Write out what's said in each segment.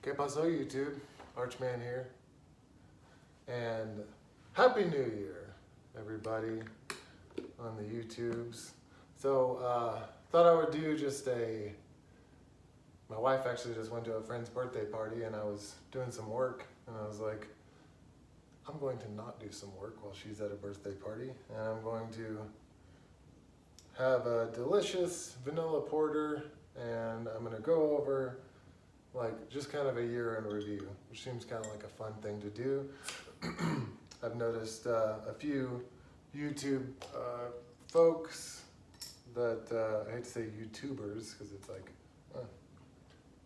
¿Qué pasó, YouTube? Archman here. And Happy New Year, everybody on the YouTubes. So, thought I would do just my wife actually just went to a friend's birthday party and I was doing some work and I was like, I'm going to not do some work while she's at a birthday party and I'm going to have a delicious vanilla porter and I'm going to go over like just kind of a year in review, which seems kind of like a fun thing to do. I've noticed a few YouTube folks that, I hate to say YouTubers because it's like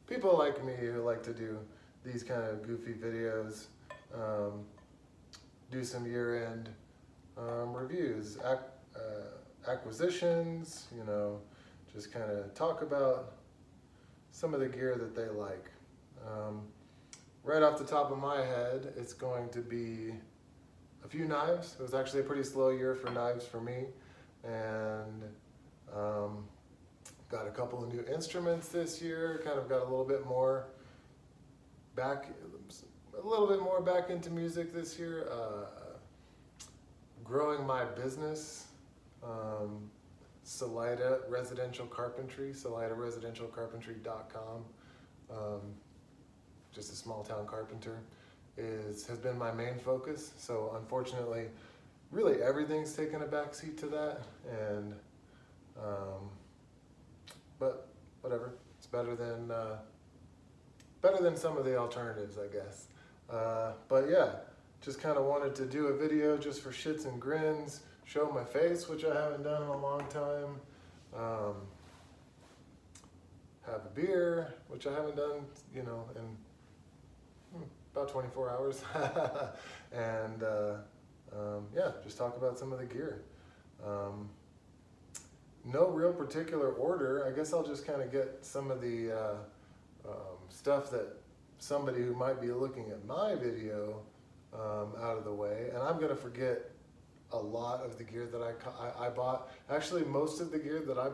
people like me who like to do these kind of goofy videos, do some year-end reviews, acquisitions, you know, just kind of talk about some of the gear that they like. Right off the top of my head, it's going to be a few knives. It was actually a pretty slow year for knives for me, and got a couple of new instruments this year. Kind of got a little bit more back into music this year. Growing my business, Salida Residential Carpentry, SalidaResidentialCarpentry.com. Just a small town carpenter has been my main focus. So unfortunately, really everything's taken a backseat to that, and but whatever. It's better than some of the alternatives, I guess. But yeah, just kind of wanted to do a video just for shits and grins, show my face, which I haven't done in a long time. Have a beer, which I haven't done, you know, in about 24 hours. And yeah, just talk about some of the gear. No real particular order. I guess I'll just kind of get some of the stuff that somebody who might be looking at my video out of the way. And I'm going to forget a lot of the gear that I bought. Actually, most of the gear that I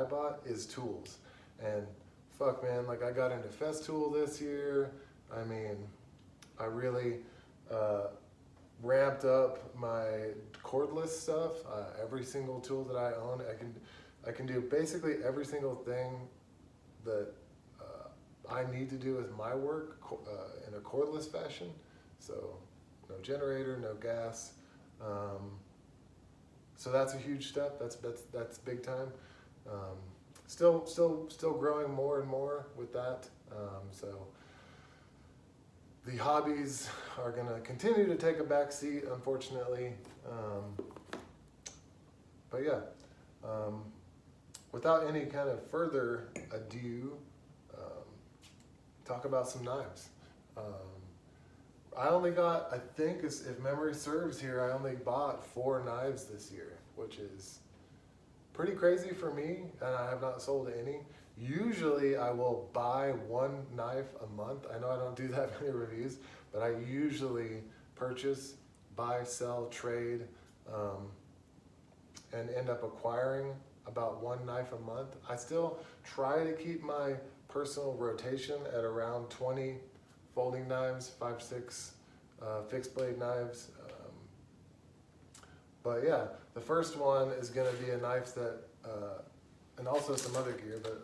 bought is tools. And fuck, man, like I got into Festool this year. I mean, I really ramped up my cordless stuff. Every single tool that I own, I can do basically every single thing that I need to do with my work in a cordless fashion. So no generator, no gas. So that's a huge step. That's big time. Still growing more and more with that. So the hobbies are going to continue to take a back seat, unfortunately. But yeah, without any kind of further ado, talk about some knives. I only got, I think, if memory serves here, I only bought 4 knives this year, which is pretty crazy for me, and I have not sold any. Usually I will buy 1 knife a month. I know I don't do that many reviews, but I usually purchase, buy, sell, trade, and end up acquiring about 1 knife a month. I still try to keep my personal rotation at around 20 folding knives, 5, 6 fixed blade knives. But yeah, the first one is going to be a knife that, and also some other gear, but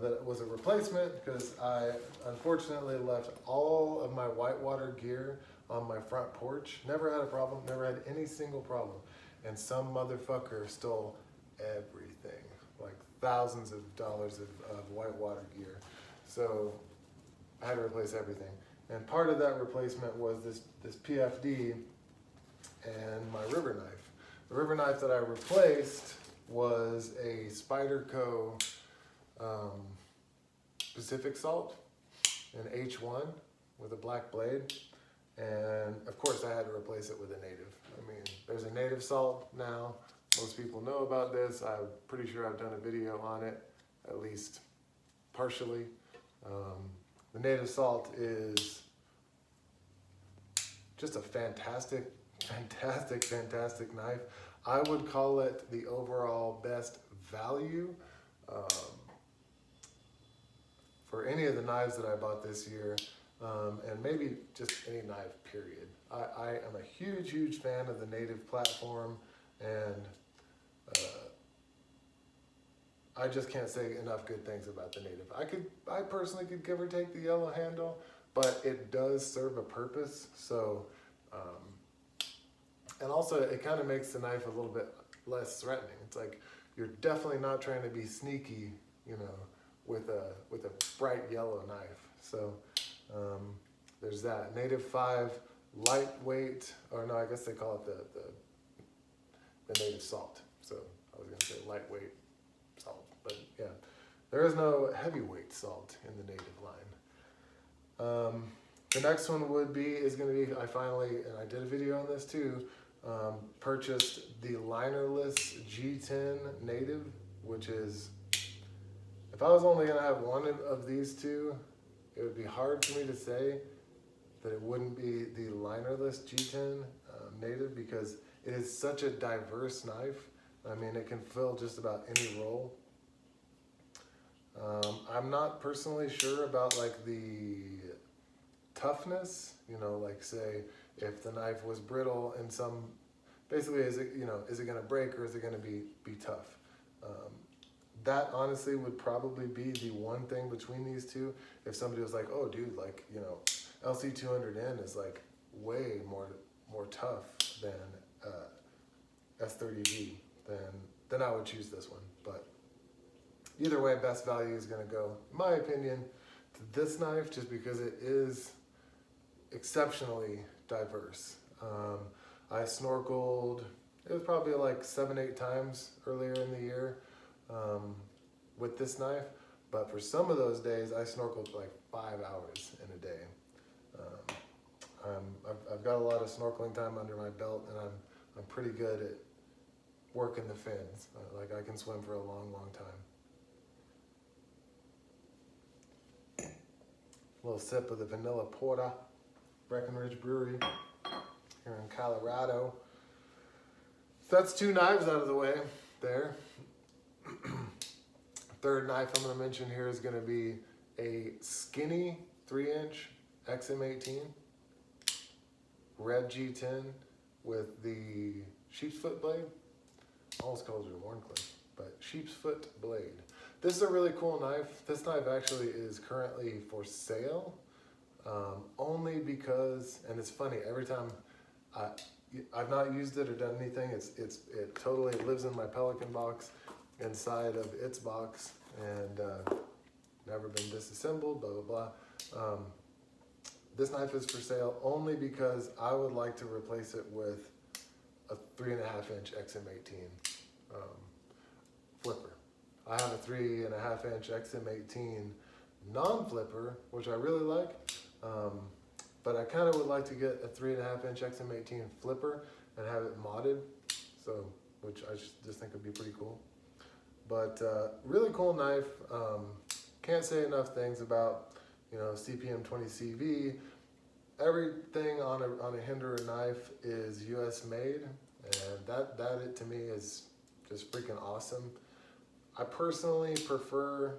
that was a replacement because I unfortunately left all of my whitewater gear on my front porch. Never had a problem, never had any single problem. And some motherfucker stole everything, like thousands of dollars of whitewater gear. So I had to replace everything. And part of that replacement was this PFD and my river knife. The river knife that I replaced was a Spyderco Pacific Salt, an H1 with a black blade. And of course I had to replace it with a native. I mean, there's a native salt now. Most people know about this. I'm pretty sure I've done a video on it, at least partially. The native salt is just a fantastic knife. I would call it the overall best value for any of the knives that I bought this year, and maybe just any knife, period. I am a huge fan of the Native platform, and I just can't say enough good things about the Native. I personally could give or take the yellow handle, but it does serve a purpose. So, and also it kind of makes the knife a little bit less threatening. It's like you're definitely not trying to be sneaky, you know, with a bright yellow knife. So there's that. Native 5 lightweight, or no, I guess they call it the Native salt. So I was gonna say lightweight salt, but yeah, there is no heavyweight salt in the Native line. The next one is gonna be, I finally, and I did a video on this too, purchased the linerless G10 Native, which is, if I was only gonna have one of these two, it would be hard for me to say that it wouldn't be the linerless G10 Native, because it is such a diverse knife. I mean, it can fill just about any role. I'm not personally sure about like the toughness, you know, like say if the knife was brittle and basically is it gonna break or is it gonna be tough? That honestly would probably be the one thing between these two. If somebody was like, oh dude, like, you know, LC200N is like way more tough than S30V, then I would choose this one. But either way, best value is gonna go, in my opinion, to this knife, just because it is exceptionally diverse. I snorkeled, it was probably like 7-8 times earlier in the year with this knife, but for some of those days I snorkeled like 5 hours in a day. I've got a lot of snorkeling time under my belt, and I'm pretty good at working the fins. Like I can swim for a long time. A little sip of the vanilla porter, Breckenridge Brewery here in Colorado. So that's 2 knives out of the way there. Third knife I'm going to mention here is going to be a skinny 3-inch XM18 red G10 with the sheep's foot blade. Almost called it a Warncliffe, but sheep's foot blade. This is a really cool knife. This knife actually is currently for sale, only because, and it's funny, every time I've not used it or done anything, it totally lives in my Pelican box inside of its box, and never been disassembled, blah, blah, blah. This knife is for sale only because I would like to replace it with a 3.5-inch XM18 flipper. I have a 3.5-inch XM18 non-flipper, which I really like, but I kind of would like to get a 3.5-inch XM18 flipper and have it modded, so which I just think would be pretty cool. But really cool knife. Can't say enough things about, you know, CPM 20CV. Everything on a Hinderer knife is US made, and that to me is just freaking awesome. I personally prefer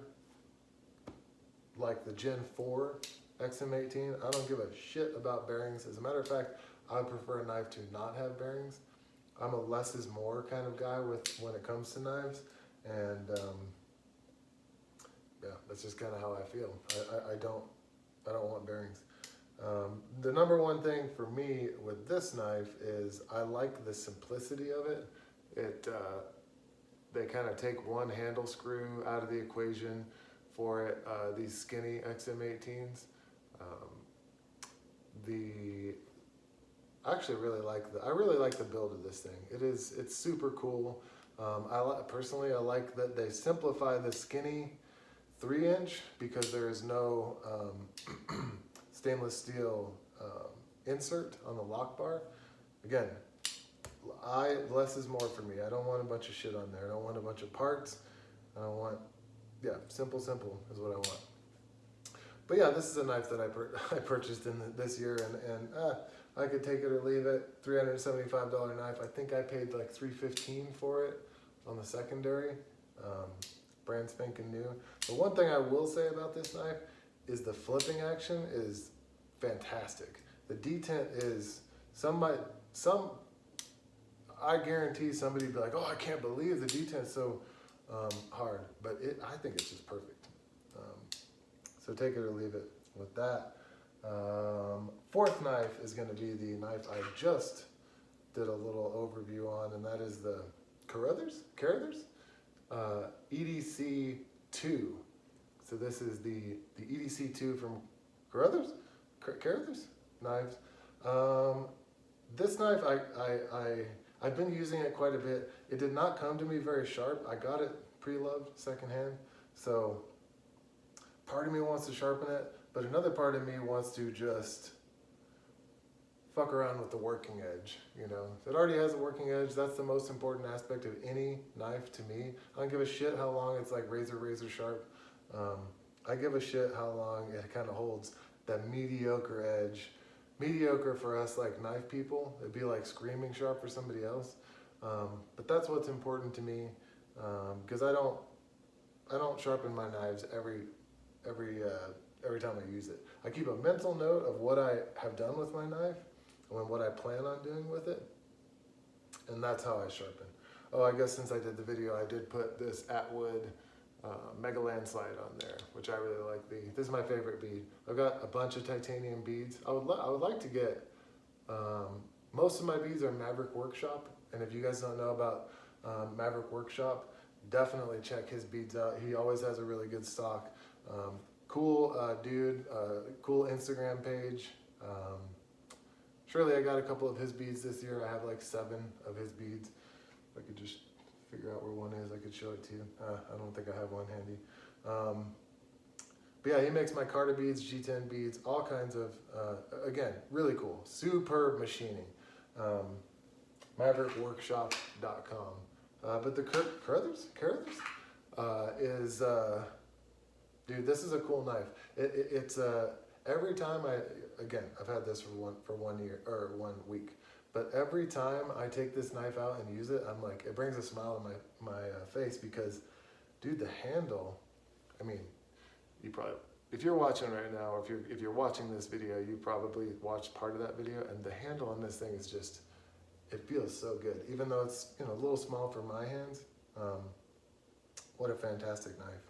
like the Gen 4 XM18. I don't give a shit about bearings. As a matter of fact, I would prefer a knife to not have bearings. I'm a less is more kind of guy when it comes to knives, and yeah, that's just kind of how I feel. I don't want bearings. The number one thing for me with this knife is I like the simplicity of it. They kind of take one handle screw out of the equation for it. These skinny XM18s. I actually really like the build of this thing. It's super cool. Personally, I like that they simplify the skinny 3-inch because there is no stainless steel insert on the lock bar. Again, less is more for me. I don't want a bunch of shit on there. I don't want a bunch of parts. I don't want, simple is what I want. But yeah, this is a knife that I purchased this year, and I could take it or leave it. $375 knife. I think I paid like $315 for it on the secondary. Brand spanking new. The one thing I will say about this knife is the flipping action is fantastic. The detent is I guarantee somebody be like, oh, I can't believe the detent's so hard, but I think it's just perfect. So take it or leave it with that. Fourth knife is going to be the knife I just did a little overview on, and that is the Carruthers EDC 2. So this is the EDC 2 from Carruthers knives. This knife I've been using it quite a bit. It did not come to me very sharp. I got it pre-loved secondhand, so part of me wants to sharpen it, but another part of me wants to just fuck around with the working edge, you know. It already has a working edge. That's the most important aspect of any knife to me. I don't give a shit how long it's like razor sharp. I give a shit how long it kind of holds that mediocre edge. Mediocre for us like knife people, it'd be like screaming sharp for somebody else. But that's what's important to me, because I don't sharpen my knives every time I use it. I keep a mental note of what I have done with my knife and what I plan on doing with it, and that's how I sharpen. Oh, I guess since I did the video, I did put this Atwood Mega Landslide on there, which I really like. This is my favorite bead. I've got a bunch of titanium beads. I would like to get, most of my beads are Maverick Workshop, and if you guys don't know about Maverick Workshop, definitely check his beads out. He always has a really good stock. Cool dude, cool Instagram page. Surely I got a couple of his beads this year. I have like 7 of his beads. If I could just figure out where one is, I could show it to you. I don't think I have one handy. But yeah, he makes my Carter beads, G10 beads, all kinds of, again, really cool. Superb machining. MaverickWorkshop.com. But the Carruthers is, dude, this is a cool knife. It's every time I've had this for 1 year or 1 week. But every time I take this knife out and use it, I'm like, it brings a smile on my face, because, dude, the handle, I mean, you probably, if you're watching right now, or if you're watching this video, you probably watched part of that video, and the handle on this thing is just, it feels so good. Even though it's, you know, a little small for my hands, what a fantastic knife.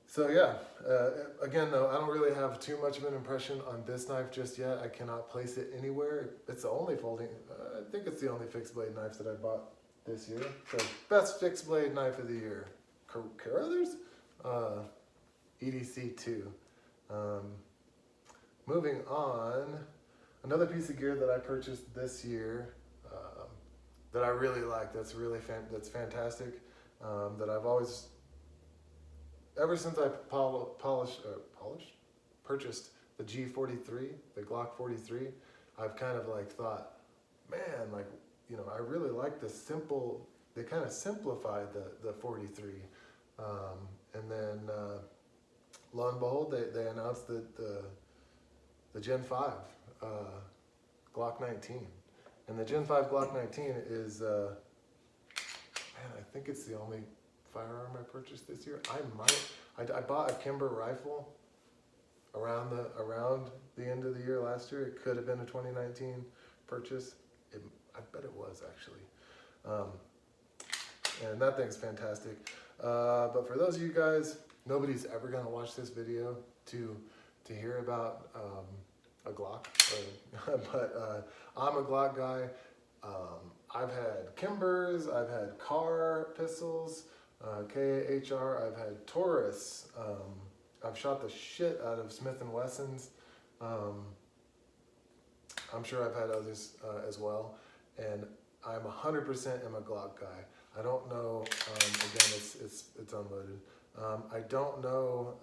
So yeah, again though, I don't really have too much of an impression on this knife just yet. I cannot place it anywhere. It's the only folding, I think it's the only fixed blade knife that I bought this year. So best fixed blade knife of the year, Carruthers EDC 2. Moving on, another piece of gear that I purchased this year that I really like, that's fantastic, that I've always, ever since I purchased the G43, the Glock 43, I've kind of like thought, man, like, you know, I really like the simple, they kind of simplified the 43. And then lo and behold, they announced the Gen 5 Glock 19. And the Gen 5 Glock 19 is, man, I think it's the only firearm I purchased this year. I bought a Kimber rifle around the end of the year last year. It could have been a 2019 purchase. I bet it was actually. And that thing's fantastic. But for those of you guys, nobody's ever gonna watch this video to hear about a Glock, but I'm a Glock guy. I've had Kimbers, I've had Car pistols, KHR, I've had Taurus, I've shot the shit out of Smith & Wessons. I'm sure I've had others as well, and I'm 100% am a Glock guy. I don't know, again, it's unloaded. I don't know,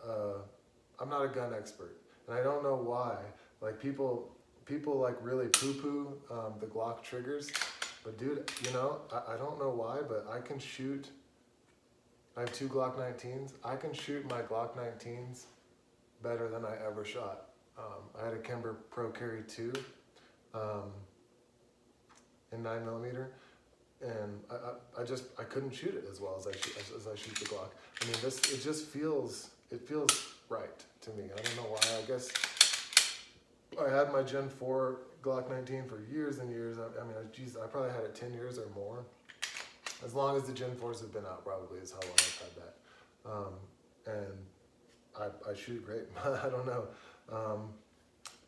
I'm not a gun expert, and I don't know why. Like people like really poo-poo the Glock triggers, but dude, you know, I don't know why, but I can shoot, I have 2 Glock 19s. I can shoot my Glock 19s better than I ever shot. I had a Kimber Pro Carry 2 in 9mm. and I couldn't shoot it as well as I shoot the Glock. I mean, it feels right to me. I don't know why. I guess I had my Gen 4 Glock 19 for years and years. I mean, geez, I probably had it 10 years or more. As long as the Gen 4s have been out, probably is how long I've had that. And I shoot great. I don't know.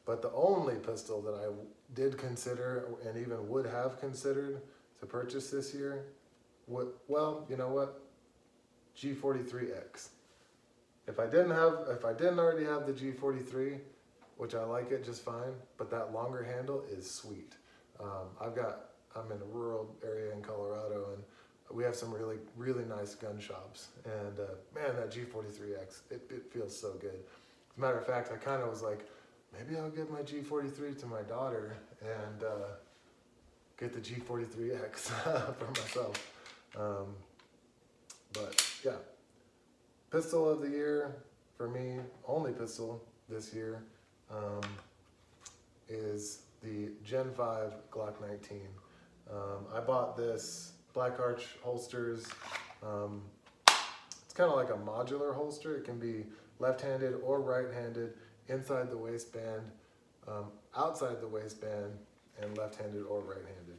But the only pistol that I did consider and even would have considered to purchase this year, well, you know what? G43X. If I didn't already have the G43, which I like it just fine, but that longer handle is sweet. I'm in a rural area in Colorado, and we have some really, really nice gun shops. And man, that G43X, it feels so good. As a matter of fact, I kind of was like, maybe I'll give my G43 to my daughter and get the G43X for myself. But yeah, pistol of the year for me, only pistol this year, is the Gen 5 Glock 19. I bought this Black Arch holsters. It's kind of like a modular holster. It can be left-handed or right-handed, inside the waistband, outside the waistband, and left-handed or right-handed.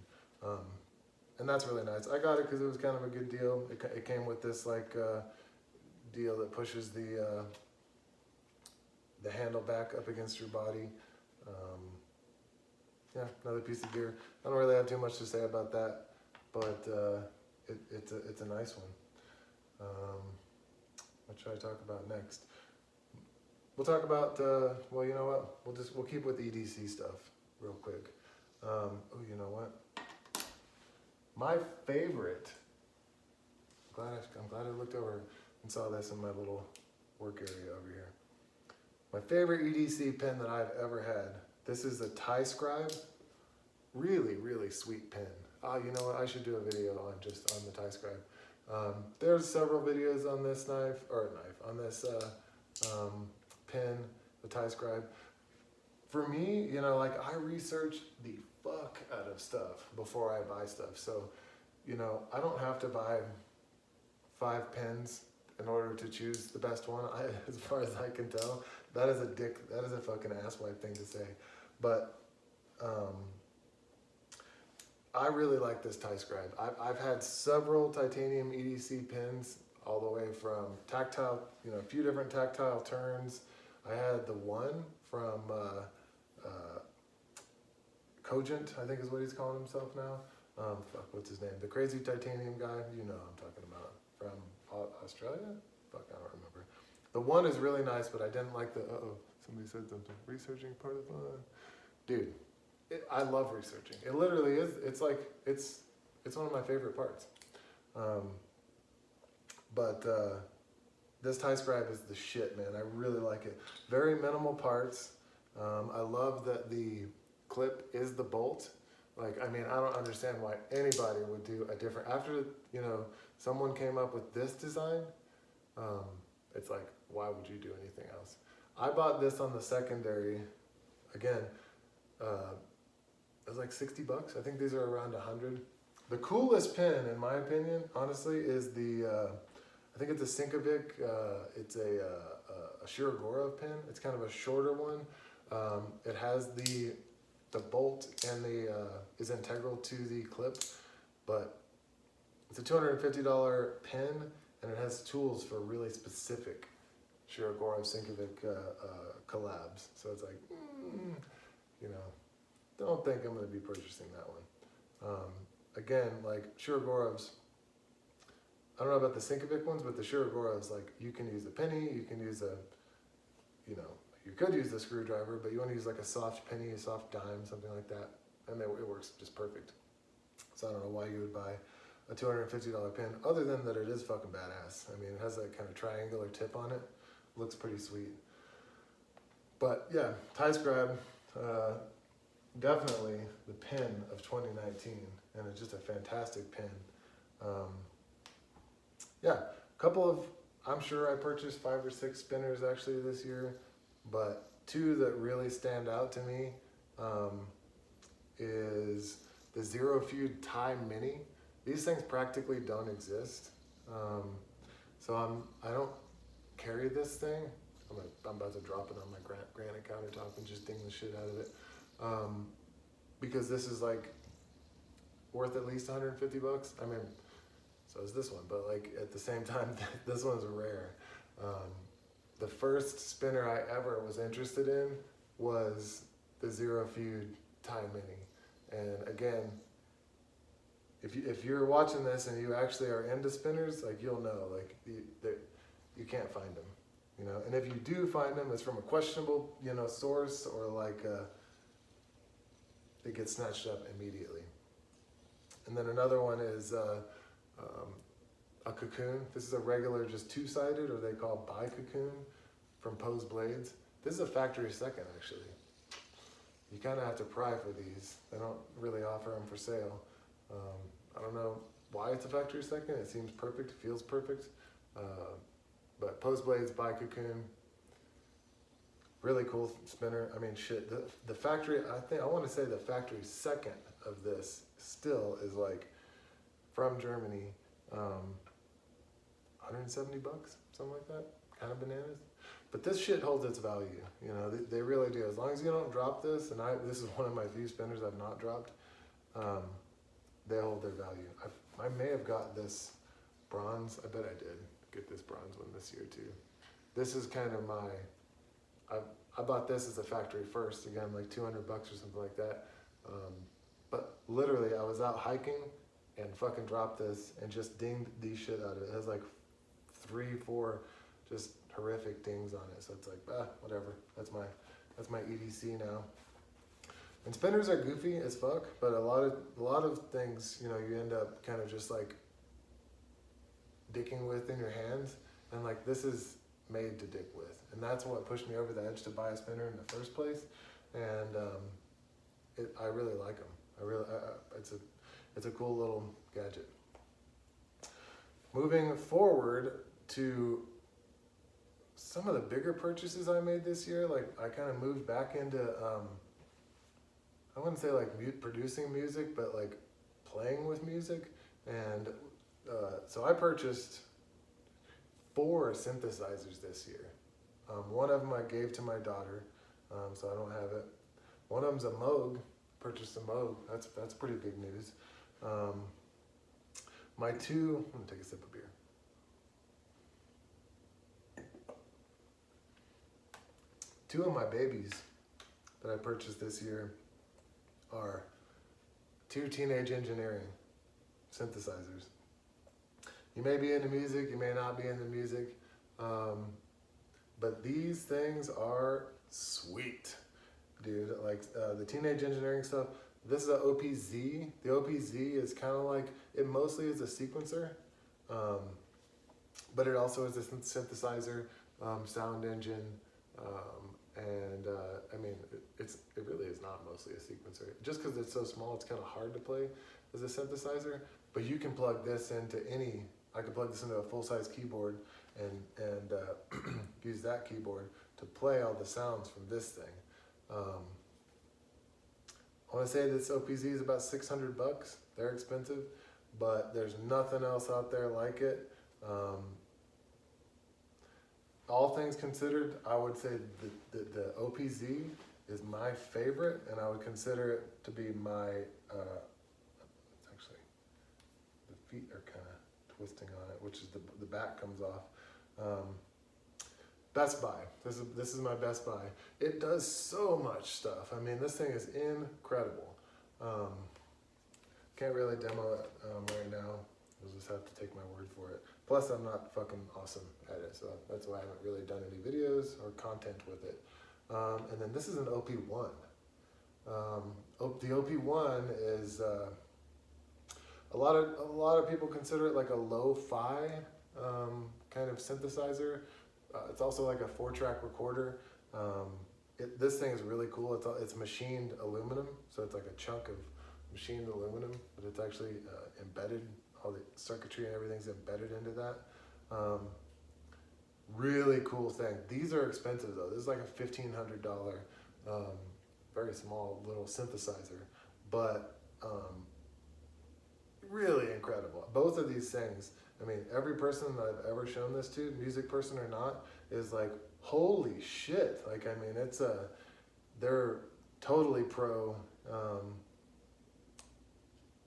And that's really nice. I got it because it was kind of a good deal. It came with this like deal that pushes the handle back up against your body. Yeah, another piece of gear. I don't really have too much to say about that, but it's a nice one. What should I talk about next? We'll talk about, well, you know what? We'll keep with EDC stuff real quick. Oh, you know what? My favorite, I'm glad I looked over and saw this in my little work area over here. My favorite EDC pin that I've ever had. This is the Tie Scribe. Really, really sweet pin. You know what? I should do a video on the Tie Scribe. There's several videos on this on this pin, the Tie Scribe. For me, you know, like I research the fuck out of stuff before I buy stuff. So, you know, I don't have to buy 5 pins in order to choose the best one. As far as I can tell, that is a fucking asswipe thing to say. But I really like this Tie Scribe. I've had several titanium EDC pins, all the way from tactile, you know, a few different tactile turns. I had the one from Cogent, I think is what he's calling himself now. Fuck, what's his name? The crazy titanium guy. You know who I'm talking about. From Australia? Fuck, I don't remember. The one is really nice, but I didn't like the, somebody said something. Researching part of dude, I love researching. It literally is, it's like, it's one of my favorite parts. But this Tie Scribe is the shit, man. I really like it. Very minimal parts. I love that the clip is the bolt. Like, I mean, I don't understand why anybody would do a different, after, you know, someone came up with this design, it's like, why would you do anything else? I bought this on the secondary, again, it was like 60 bucks. I think these are around 100. The coolest pin, in my opinion, honestly, is the, I think it's a Sinkovic, it's a Shirogorov pin. It's kind of a shorter one. It has the bolt and the is integral to the clip, but it's a $250 pin, and it has tools for really specific Shirogorov Sinkovic collabs. So it's like, you know, don't think I'm going to be purchasing that one. Again, like Shirogorovs, I don't know about the Sinkovic ones, but the Shirogorovs, like, you can use a penny, you can use a, you know, you could use the screwdriver, but you want to use like a soft penny, a soft dime, something like that, and it works just perfect. So I don't know why you would buy a $250 pin, other than that it is fucking badass. I mean, it has that kind of triangular tip on it. Looks pretty sweet. But yeah, Tie Scribe, definitely the pin of 2019, and it's just a fantastic pin. Yeah, a couple of, I'm sure I purchased 5 or 6 spinners actually this year, but 2 that really stand out to me is the Zero Feud Tie Mini. These things practically don't exist. So I don't carry this thing. I'm about to drop it on my granite countertop and just ding the shit out of it. Because this is like worth at least 150 bucks. I mean, so is this one, but like at the same time, this one's rare. The first spinner I ever was interested in was the Zero Feud Time Mini. And again, if you're watching this and you actually are into spinners, like you'll know, like you can't find them, you know. And if you do find them, it's from a questionable, you know, source, or like it gets snatched up immediately. And then another one is a Cocoon. This is a regular, just two-sided, or they call bi-cocoon from Pose Blades. This is a factory second, actually. You kind of have to pry for these. They don't really offer them for sale. I don't know why it's a factory second. It seems perfect, it feels perfect. But Pose Blades bi-cocoon, really cool spinner. I mean, shit, the factory, I want to say the factory second of this still is like from Germany, 170 bucks, something like that, kind of bananas. But this shit holds its value, you know, they really do. As long as you don't drop this, and this is one of my few spinners I've not dropped, they hold their value. I may have got this bronze, I bet I did get this bronze one this year too. This is kind of my, I bought this as a factory first, again, like 200 bucks or something like that. But literally I was out hiking and fucking dropped this and just dinged the shit out of it. It has like 3-4 just horrific dings on it. So it's like, whatever. That's my EDC now. And spinners are goofy as fuck, but a lot of things, you know, you end up kind of just like dicking with in your hands, and like this is made to dick with, and that's what pushed me over the edge to buy a spinner in the first place. And I really like them. It's a cool little gadget. Moving forward to some of the bigger purchases I made this year, like I kind of moved back into I wouldn't say like producing music, but like playing with music. And so I purchased 4 synthesizers this year. One of them I gave to my daughter, so I don't have it. One of them's a Moog. Purchased a Moog. That's pretty big news. My 2, I'm gonna take a sip of beer. 2 of my babies that I purchased this year are 2 Teenage Engineering synthesizers. You may be into music, you may not be into music, but these things are sweet, dude. Like the Teenage Engineering stuff, this is an OPZ. The OPZ is kind of like, it mostly is a sequencer, but it also is a synthesizer, sound engine, and I mean, it really is not mostly a sequencer. Just because it's so small, it's kind of hard to play as a synthesizer, but you can plug this into I could plug this into a full-size keyboard and use that keyboard to play all the sounds from this thing. I want to say this OPZ is about 600 bucks. They're expensive, but there's nothing else out there like it. All things considered, I would say the OPZ is my favorite, and I would consider it to be my, it's actually, the feet are kind of twisting on it, which is the back comes off. Best Buy, this is my Best Buy. It does so much stuff. I mean, this thing is incredible. Can't really demo it right now. You'll just have to take my word for it. Plus, I'm not fucking awesome at it, so that's why I haven't really done any videos or content with it. And then this is an OP1. The OP1 is a lot of people consider it like a lo-fi kind of synthesizer. It's also like a 4-track recorder. This thing is really cool. It's machined aluminum, so it's like a chunk of machined aluminum, but it's actually embedded. All the circuitry and everything's embedded into that. Really cool thing. These are expensive though. This is like a $1,500 very small little synthesizer, but really incredible. Both of these things, I mean, every person that I've ever shown this to, music person or not, is like, holy shit. Like, I mean, they're totally pro,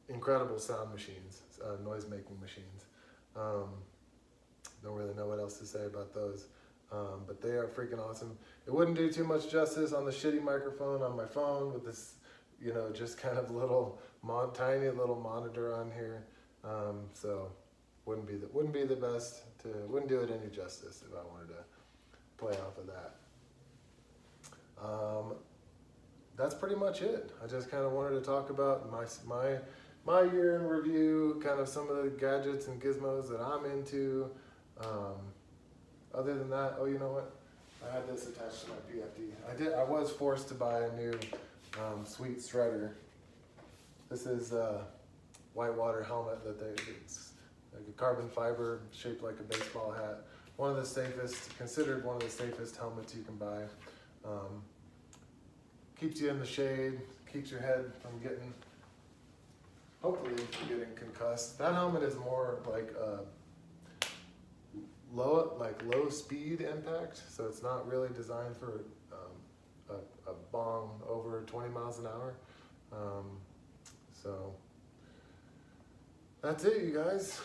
incredible sound machines, noise making machines. Don't really know what else to say about those, but they are freaking awesome. It wouldn't do too much justice on the shitty microphone on my phone with this, you know, just kind of little tiny little monitor on here. So wouldn't be the best. Wouldn't do it any justice if I wanted to play off of that. That's pretty much it. I just kind of wanted to talk about my year in review, kind of some of the gadgets and gizmos that I'm into. Other than that, oh, you know what? I had this attached to my PFD. I was forced to buy a new sweet shredder. This is a whitewater helmet it's like a carbon fiber shaped like a baseball hat. Considered one of the safest helmets you can buy. Keeps you in the shade, keeps your head from hopefully getting concussed. That helmet is more like low speed impact, so it's not really designed for a bong over 20 miles an hour. So that's it, you guys.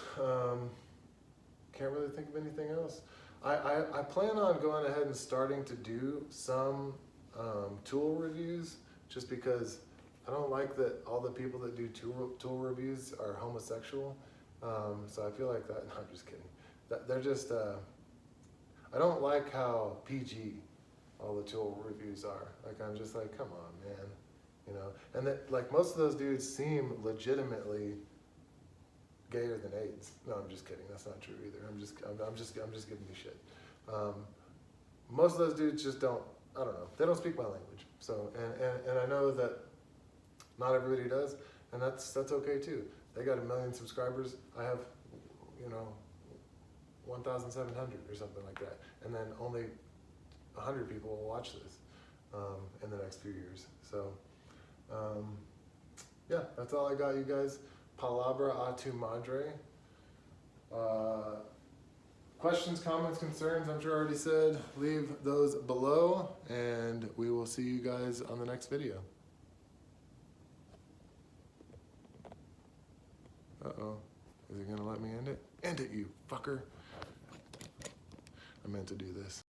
Can't really think of anything else. I plan on going ahead and starting to do some tool reviews, just because I don't like that all the people that do tool reviews are homosexual. So I feel like that. No, I'm just kidding. They're just. I don't like how PG all the tool reviews are. Like, I'm just like, come on, man, you know. And that, like, most of those dudes seem legitimately gayer than AIDS. No, I'm just kidding. That's not true either. I'm just giving you shit. Most of those dudes just don't. I don't know. They don't speak my language. So, and I know that not everybody does, and that's okay too. They got 1 million subscribers. I have, 1,700 or something like that, and then only 100 people will watch this in the next few years. So, yeah, that's all I got, you guys. Palabra a tu madre. Questions, comments, concerns, I'm sure I already said, leave those below, and we will see you guys on the next video. Uh-oh. Is it gonna let me end it? End it, you fucker. I meant to do this.